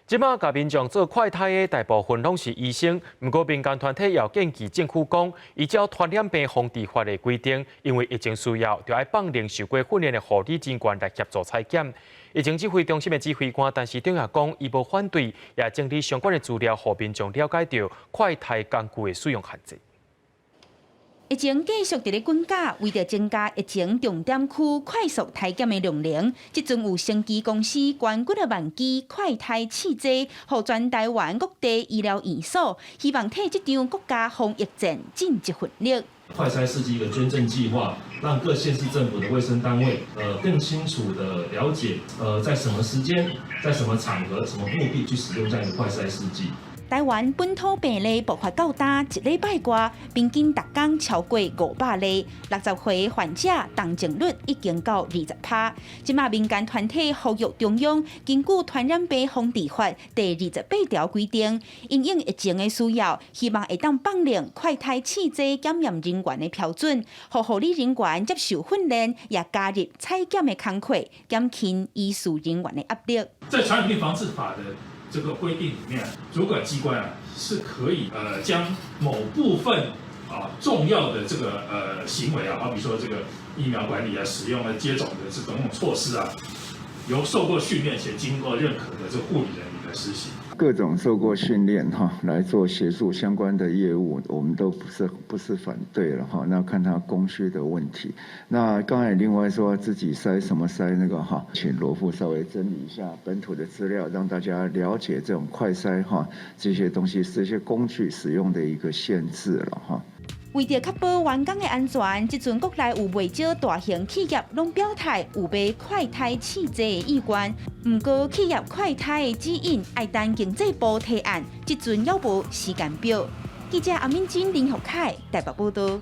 即马甲民众做快筛的大部分拢是医生，不过民间团体也建议政府讲，依照传染病防治法的规定，因为疫情需要，就要放零受过训练的护理人员来协助采检。疫情指挥中心的指挥官陈时中也讲，伊无反对，也整理相关的资料，互民众了解到快筛工具的使用限制。 疫情继续伫咧滚价，为着增加疫情重点区快速体检的量能，即阵有生技公司捐几万支快筛试剂，予全台湾各地医疗院所，希望替这场国家防疫战尽一份力。快筛试剂的捐赠计划，让各县市政府的卫生单位更清楚的了解在什么时间、在什么场合、什么目的去使用这样的快筛试剂。 台湾本土病例爆发到今一礼拜外，平均每天超过500例，60岁患者重症率已经到20%。即马民间团体呼吁中央根据《传染病防治法》第28条规定，因应疫情的需要，希望会当放领快筛试剂检验人员的标准，让护理人员接受训练，也加入采检的工课，减轻医事人员的压力。在传染病防治法的 这个规定里面，主管机关是可以将某部分重要的这个行为好比说这个疫苗管理使用接种的这种措施由受过训练且经过认可的这护理人员来实行。 各种受过训练来做协助相关的业务，我们都不是反对了那看他供需的问题。那刚才另外说自己筛什么筛那个请罗副稍微整理一下本土的资料，让大家了解这种快筛这些东西这些工具使用的一个限制了为着确保员工的安全，即阵国内有袂少大型企业拢表态有买快筛试剂的意愿。不过，企业快筛的指引爱等经济部提案，即阵还无时间表。记者阿敏珍、林学凯台北报道。